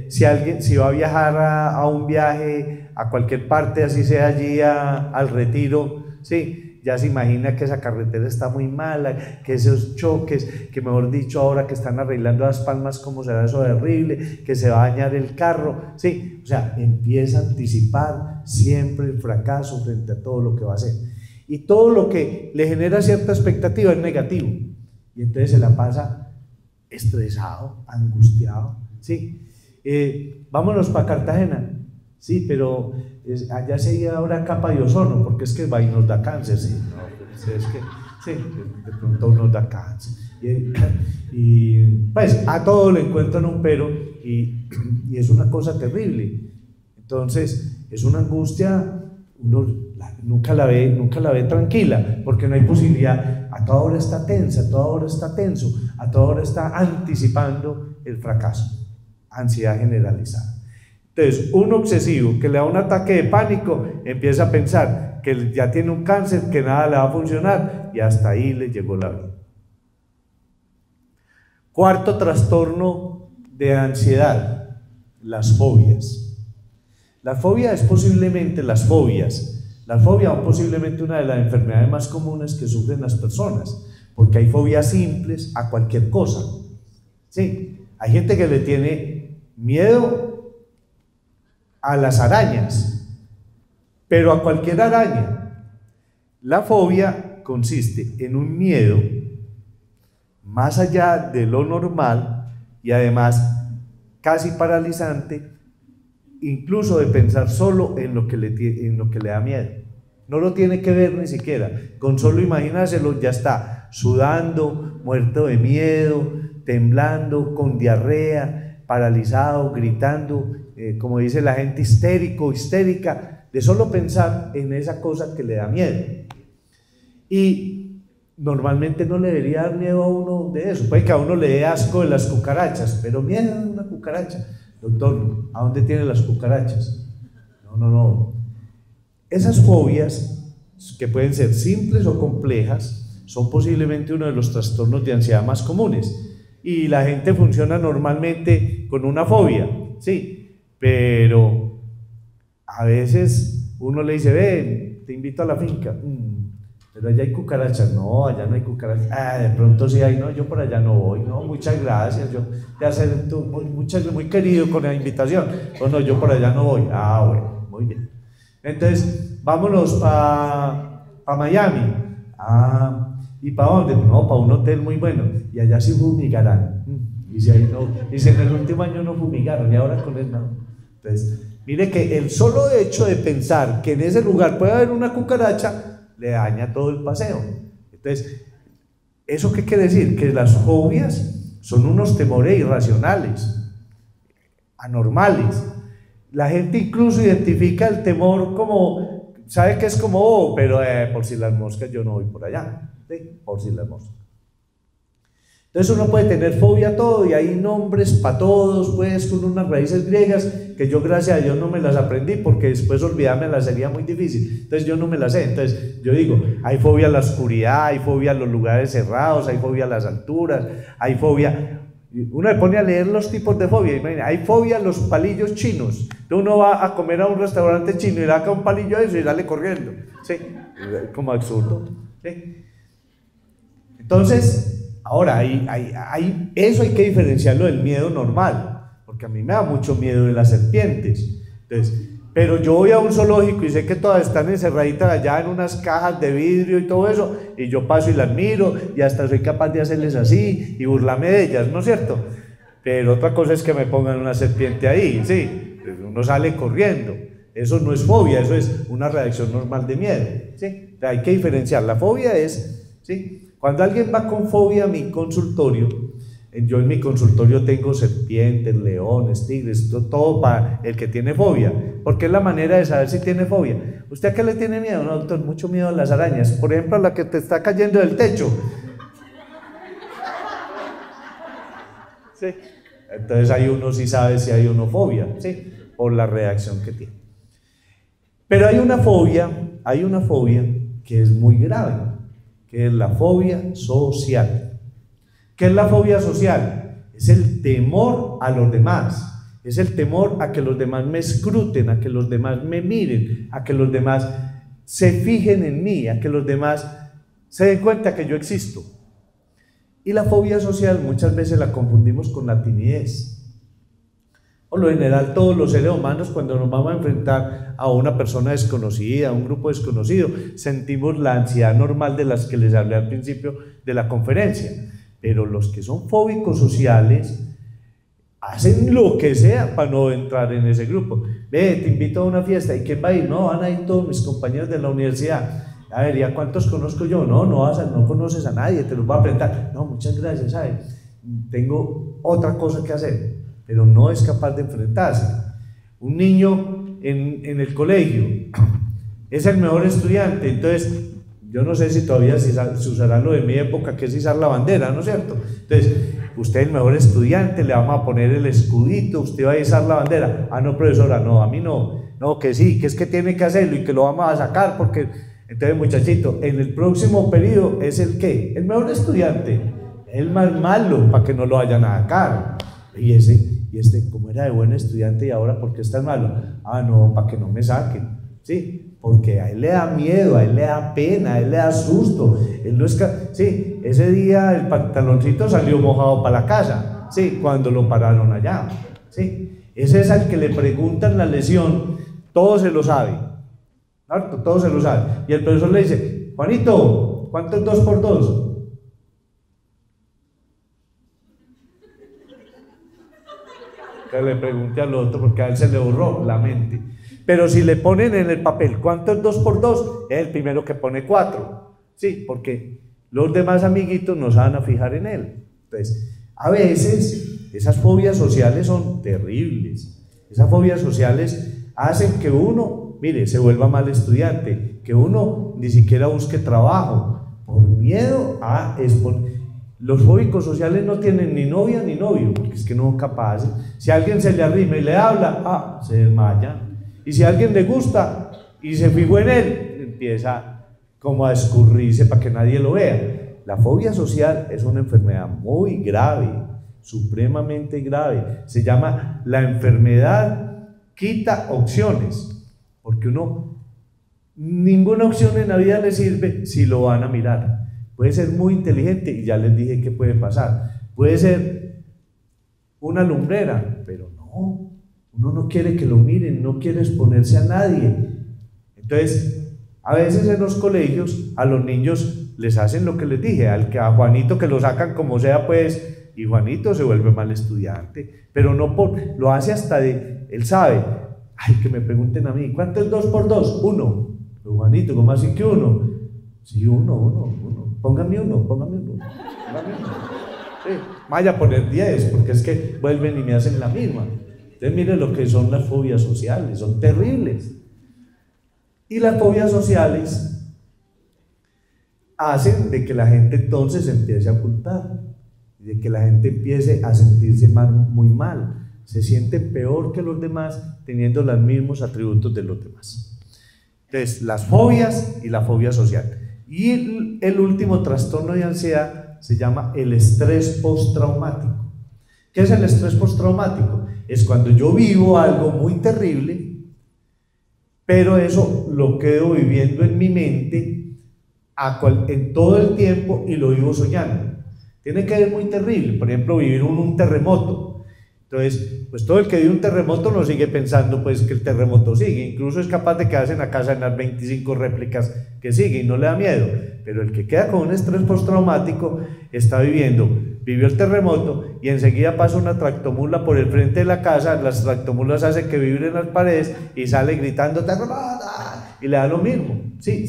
Si va a viajar a un viaje a cualquier parte, así sea allí al Retiro, sí, ya se imagina que esa carretera está muy mala, que esos choques, que mejor dicho ahora que están arreglando Las Palmas, cómo será eso de horrible, que se va a dañar el carro, sí, o sea, empieza a anticipar siempre el fracaso frente a todo lo que va a hacer, y todo lo que le genera cierta expectativa es negativo, y entonces se la pasa estresado, angustiado, sí. Vámonos para Cartagena, sí, pero allá se iba ahora capa de ozono, porque es que va y nos da cáncer, sí, no, es que sí, de pronto nos da cáncer. Y pues a todo le encuentran un pero y es una cosa terrible. Entonces es una angustia, uno nunca la ve tranquila, porque no hay posibilidad. A toda hora está tensa, a toda hora está tenso, a toda hora está anticipando el fracaso, ansiedad generalizada. Entonces un obsesivo que le da un ataque de pánico empieza a pensar que ya tiene un cáncer, que nada le va a funcionar, y hasta ahí le llegó la vida. Cuarto trastorno de ansiedad, las fobias. Las fobias son posiblemente una de las enfermedades más comunes que sufren las personas, porque hay fobias simples a cualquier cosa. Sí, hay gente que le tiene miedo a las arañas, pero a cualquier araña. La fobia consiste en un miedo más allá de lo normal y además casi paralizante, incluso de pensar solo en lo que le da miedo. No lo tiene que ver ni siquiera, con solo imaginárselo ya está sudando, muerto de miedo, temblando, con diarrea, paralizado, gritando, como dice la gente, histérico, histérica, de solo pensar en esa cosa que le da miedo. Y normalmente no le debería dar miedo a uno de eso, puede que a uno le dé asco de las cucarachas, pero miedo a una cucaracha. Doctor, ¿a dónde tiene las cucarachas? No. Esas fobias, que pueden ser simples o complejas, son posiblemente uno de los trastornos de ansiedad más comunes. Y la gente funciona normalmente con una fobia, sí, pero a veces uno le dice, ven, te invito a la finca. Pero allá hay cucarachas. No, allá no hay cucarachas. De pronto sí hay. No, yo por allá no voy. No, muchas gracias. Yo te acepto, muy querido con la invitación. No, yo por allá no voy. Bueno, muy bien. Entonces, vámonos para Miami. ¿Y para dónde? No, para un hotel muy bueno. Y allá sí fumigarán. Y si ahí no, y si en el último año no fumigaron, y ahora con él no. Entonces, mire que el solo hecho de pensar que en ese lugar puede haber una cucaracha le daña todo el paseo. Entonces, ¿eso qué quiere decir? Que las fobias son unos temores irracionales, anormales. La gente incluso identifica el temor como, sabe que es como, pero por si las moscas yo no voy por allá, ¿sí? Por si las moscas. Entonces uno puede tener fobia a todo y hay nombres para todos, pues, con unas raíces griegas que yo gracias a Dios no me las aprendí porque después olvidarme las sería muy difícil, entonces yo no me las sé. Entonces yo digo, hay fobia a la oscuridad, hay fobia a los lugares cerrados, hay fobia a las alturas, hay fobia, uno le pone a leer los tipos de fobia, imagina, hay fobia a los palillos chinos. Entonces uno va a comer a un restaurante chino y le saca un palillo a eso y sale corriendo, ¿sí? Como absurdo, ¿sí? Entonces, ahora, eso hay que diferenciarlo del miedo normal, porque a mí me da mucho miedo de las serpientes. Entonces, pero yo voy a un zoológico y sé que todas están encerraditas allá en unas cajas de vidrio y todo eso, y yo paso y las miro y hasta soy capaz de hacerles así y burlarme de ellas, ¿no es cierto? Pero otra cosa es que me pongan una serpiente ahí, sí, uno sale corriendo. Eso no es fobia, eso es una reacción normal de miedo, ¿sí? O sea, hay que diferenciar. La fobia es, ¿sí? Cuando alguien va con fobia a mi consultorio, yo en mi consultorio tengo serpientes, leones, tigres, todo para el que tiene fobia, porque es la manera de saber si tiene fobia. ¿Usted a qué le tiene miedo? No, doctor, mucho miedo a las arañas, por ejemplo a la que te está cayendo del techo. ¿Sí? Entonces ahí uno sí sabe si hay uno fobia, ¿sí? Por la reacción que tiene. Pero hay una fobia que es muy grave, que es la fobia social. ¿Qué es la fobia social? Es el temor a los demás, es el temor a que los demás me escruten, a que los demás me miren, a que los demás se fijen en mí, a que los demás se den cuenta que yo existo. Y la fobia social muchas veces la confundimos con la timidez. Por lo general, todos los seres humanos, cuando nos vamos a enfrentar a una persona desconocida, a un grupo desconocido, sentimos la ansiedad normal de las que les hablé al principio de la conferencia. Pero los que son fóbicos sociales hacen lo que sea para no entrar en ese grupo. Ve, te invito a una fiesta, ¿y quién va a ir? No, van a ir todos mis compañeros de la universidad. A ver, ¿y a cuántos conozco yo? No, no conoces a nadie, te los voy a presentar. No, muchas gracias, ¿sabes? Tengo otra cosa que hacer, pero no es capaz de enfrentarse. Un niño en el colegio es el mejor estudiante, entonces yo no sé si todavía se usará lo de mi época, que es izar la bandera, ¿no es cierto? Entonces, usted es el mejor estudiante, le vamos a poner el escudito, usted va a izar la bandera. Ah, no, profesora, no, a mí no. No, que sí, que es que tiene que hacerlo y que lo vamos a sacar porque... Entonces, muchachito, en el próximo periodo es el ¿qué? El mejor estudiante, el más malo, para que no lo vayan a sacar. Y este, como era de buen estudiante y ahora, ¿por qué es tan malo? Ah, no, para que no me saquen, ¿sí? Porque a él le da miedo, a él le da pena, a él le da susto. Él no es sí, ese día el pantaloncito salió mojado para la casa, ¿sí? Cuando lo pararon allá, ¿sí? Ese es al que le preguntan la lesión, todo se lo sabe. ¿Harto? Todo se lo sabe. Y el profesor le dice, Juanito, ¿cuánto es 2 por 2? Que le pregunte al otro porque a él se le borró la mente. Pero si le ponen en el papel, ¿cuánto es 2 por 2? Es el primero que pone 4. Sí, porque los demás amiguitos no se van a fijar en él. Entonces, a veces esas fobias sociales son terribles. Esas fobias sociales hacen que uno, mire, se vuelva mal estudiante, que uno ni siquiera busque trabajo, por miedo a exponer. Los fóbicos sociales no tienen ni novia ni novio, porque es que no son capaces. Si a alguien se le arrima y le habla, se desmaya. Y si a alguien le gusta y se fijó en él, empieza como a escurrirse para que nadie lo vea. La fobia social es una enfermedad muy grave, supremamente grave. Se llama la enfermedad quita opciones. Porque ninguna opción en la vida le sirve si lo van a mirar. Puede ser muy inteligente y ya les dije qué puede pasar. Puede ser una lumbrera, pero no, uno no quiere que lo miren, no quiere exponerse a nadie. Entonces, a veces en los colegios a los niños les hacen lo que les dije, a Juanito que lo sacan como sea, pues, y Juanito se vuelve mal estudiante, pero no lo hace hasta él sabe. Ay, que me pregunten a mí, ¿cuánto es 2 por 2? 1. Pero Juanito, ¿cómo así que 1? Sí, 1. Póngame uno. Sí, vaya a poner 10, porque es que vuelven y me hacen la misma. Entonces, miren lo que son las fobias sociales, son terribles. Y las fobias sociales hacen de que la gente entonces empiece a ocultar, de que la gente empiece a sentirse muy mal. Se siente peor que los demás teniendo los mismos atributos de los demás. Entonces, las fobias y la fobia social. Y el último trastorno de ansiedad se llama el estrés postraumático. ¿Qué es el estrés postraumático? Es cuando yo vivo algo muy terrible, pero eso lo quedo viviendo en mi mente en todo el tiempo y lo vivo soñando. Tiene que ser muy terrible, por ejemplo, vivir un terremoto. Entonces, pues todo el que vive un terremoto no sigue pensando pues que el terremoto sigue, incluso es capaz de quedarse en la casa en las 25 réplicas que sigue y no le da miedo, pero el que queda con un estrés postraumático está vivió el terremoto y enseguida pasa una tractomula por el frente de la casa, las tractomulas hacen que vibren las paredes y sale gritando terremoto y le da lo mismo, ¿sí?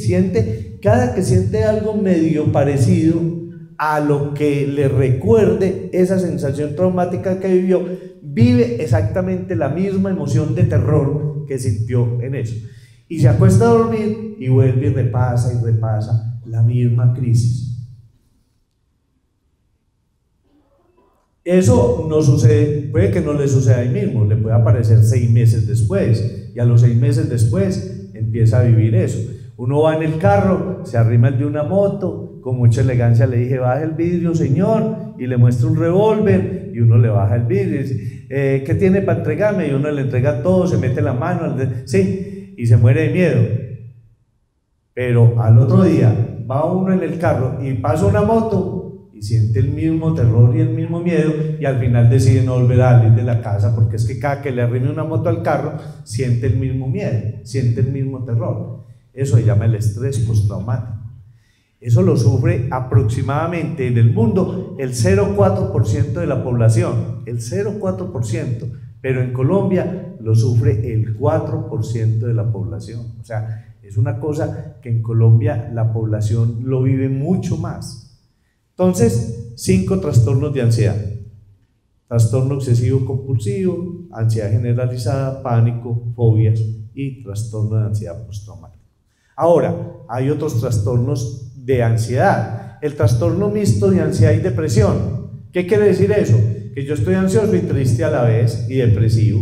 Cada que siente algo medio parecido a lo que le recuerde esa sensación traumática que vivió, vive exactamente la misma emoción de terror que sintió en eso. Y se acuesta a dormir y vuelve y repasa la misma crisis. Eso no sucede, puede que no le suceda ahí mismo, le puede aparecer 6 meses después, y a los 6 meses después empieza a vivir eso. Uno va en el carro, se arrima el de una moto, con mucha elegancia le dije, baja el vidrio, señor, y le muestra un revólver, y uno le baja el vidrio, y dice, ¿qué tiene para entregarme? Y uno le entrega todo, se mete la mano, sí, y se muere de miedo. Pero al otro día, va uno en el carro, y pasa una moto, y siente el mismo terror y el mismo miedo, y al final decide no volver a salir de la casa, porque es que cada que le arrime una moto al carro, siente el mismo miedo, siente el mismo terror. Eso se llama el estrés postraumático. Eso lo sufre aproximadamente en el mundo el 0,4% de la población, el 0,4%, pero en Colombia lo sufre el 4% de la población. O sea, Es una cosa que en Colombia la población lo vive mucho más. Entonces, 5 trastornos de ansiedad: trastorno obsesivo compulsivo, ansiedad generalizada, pánico, fobias y trastorno de ansiedad postraumática. Ahora, hay otros trastornos de ansiedad: el trastorno mixto de ansiedad y depresión. ¿Qué quiere decir eso? Que yo estoy ansioso y triste a la vez y depresivo.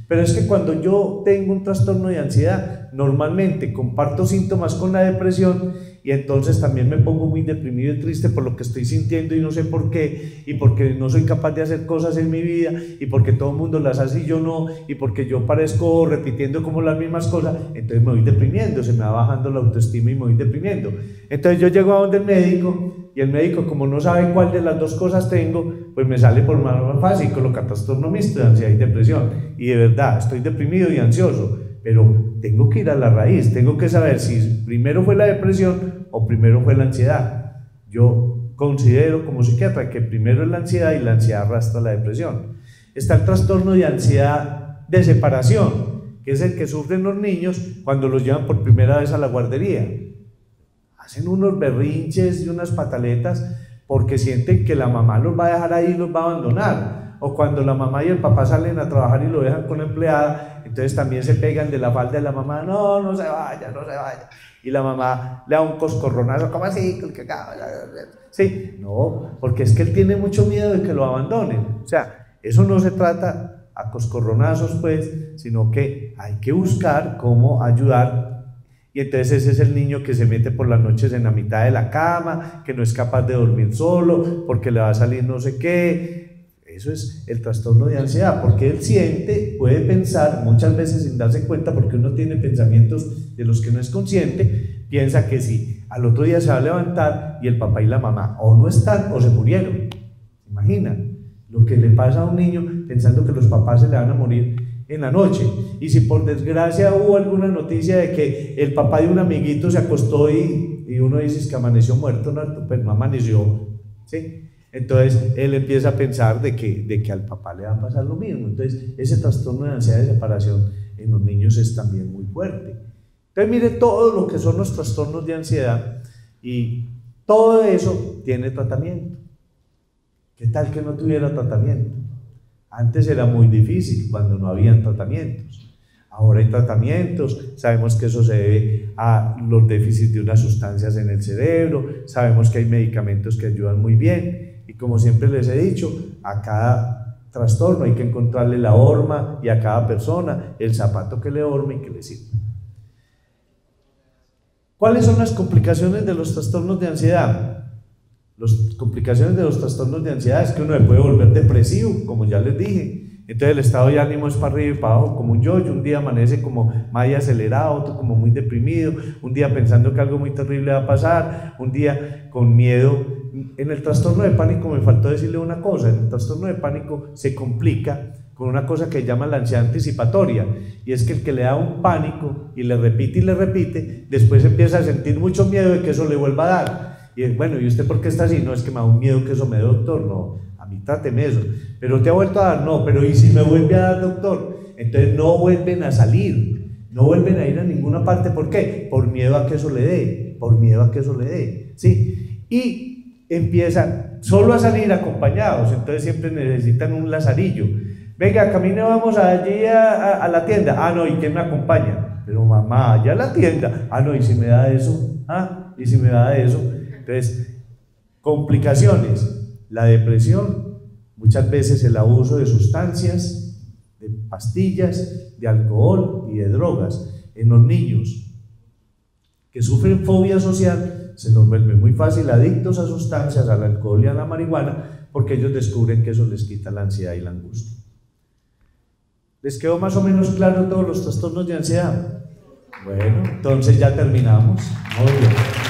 Pero es que cuando yo tengo un trastorno de ansiedad, normalmente comparto síntomas con la depresión y entonces también me pongo muy deprimido y triste por lo que estoy sintiendo y no sé por qué, y porque no soy capaz de hacer cosas en mi vida, y porque todo el mundo las hace y yo no, y porque yo parezco repitiendo como las mismas cosas. Entonces me voy deprimiendo, se me va bajando la autoestima y me voy deprimiendo. Entonces yo llego a donde el médico, y el médico, como no sabe cuál de las dos cosas tengo, pues me sale por más fácil, coloca trastorno mixto de ansiedad y depresión. Y de verdad, estoy deprimido y ansioso, pero tengo que ir a la raíz, tengo que saber si primero fue la depresión o primero fue la ansiedad. Yo considero como psiquiatra que primero es la ansiedad y la ansiedad arrastra la depresión. Está el trastorno de ansiedad de separación, que es el que sufren los niños cuando los llevan por primera vez a la guardería. Hacen unos berrinches y unas pataletas porque sienten que la mamá los va a dejar ahí y los va a abandonar. O cuando la mamá y el papá salen a trabajar y lo dejan con la empleada, entonces también se pegan de la falda de la mamá: no, no se vaya, no se vaya. Y la mamá le da un coscorronazo: ¿cómo así? Sí, no, porque es que él tiene mucho miedo de que lo abandonen. O sea, eso no se trata a coscorronazos, pues, sino que hay que buscar cómo ayudar. Y entonces ese es el niño que se mete por las noches en la mitad de la cama, que no es capaz de dormir solo, porque le va a salir no sé qué. Eso es el trastorno de ansiedad, porque él siente, puede pensar, muchas veces sin darse cuenta, porque uno tiene pensamientos de los que no es consciente, piensa que sí, al otro día se va a levantar y el papá y la mamá o no están o se murieron. Imagina lo que le pasa a un niño pensando que los papás se le van a morir en la noche. Y si por desgracia hubo alguna noticia de que el papá de un amiguito se acostó y uno dice que amaneció muerto, no, pues no amaneció, ¿sí? Entonces él empieza a pensar de que al papá le va a pasar lo mismo. Entonces ese trastorno de ansiedad de separación en los niños es también muy fuerte. Entonces mire todo lo que son los trastornos de ansiedad, y todo eso tiene tratamiento. ¿Qué tal que no tuviera tratamiento? Antes era muy difícil cuando no habían tratamientos. Ahora hay tratamientos, sabemos que eso se debe a los déficits de unas sustancias en el cerebro, sabemos que hay medicamentos que ayudan muy bien, y como siempre les he dicho, a cada trastorno hay que encontrarle la horma, y a cada persona el zapato que le horme y que le sirva. ¿Cuáles son las complicaciones de los trastornos de ansiedad? Las complicaciones de los trastornos de ansiedad es que uno se puede volver depresivo, como ya les dije. Entonces el estado de ánimo es para arriba y para abajo, como un yo-yo. Un día amanece como muy acelerado, otro como muy deprimido, un día pensando que algo muy terrible va a pasar, un día con miedo. En el trastorno de pánico me faltó decirle una cosa: en el trastorno de pánico se complica con una cosa que llama la ansiedad anticipatoria, y es que el que le da un pánico y le repite, después empieza a sentir mucho miedo de que eso le vuelva a dar. Y bueno, ¿y usted por qué está así? No, es que me da un miedo que eso me dé, doctor. No, a mí tráteme eso. Pero te ha vuelto a dar, no, pero ¿y si me vuelve a dar, doctor? Entonces no vuelven a salir, no vuelven a ir a ninguna parte. ¿Por qué? Por miedo a que eso le dé, por miedo a que eso le dé, ¿sí? Y empiezan solo a salir acompañados, entonces siempre necesitan un lazarillo. Venga, camine, vamos allí a la tienda. Ah, no, ¿y quién me acompaña? Pero mamá, allá a la tienda. Ah, no, ¿y si me da eso? Ah, ¿y si me da eso? Entonces, complicaciones: la depresión, muchas veces el abuso de sustancias, de pastillas, de alcohol y de drogas. En los niños que sufren fobia social, se nos vuelve muy fácil adictos a sustancias, al alcohol y a la marihuana, porque ellos descubren que eso les quita la ansiedad y la angustia. ¿Les quedó más o menos claro todos los trastornos de ansiedad? Bueno, entonces ya terminamos. Muy bien.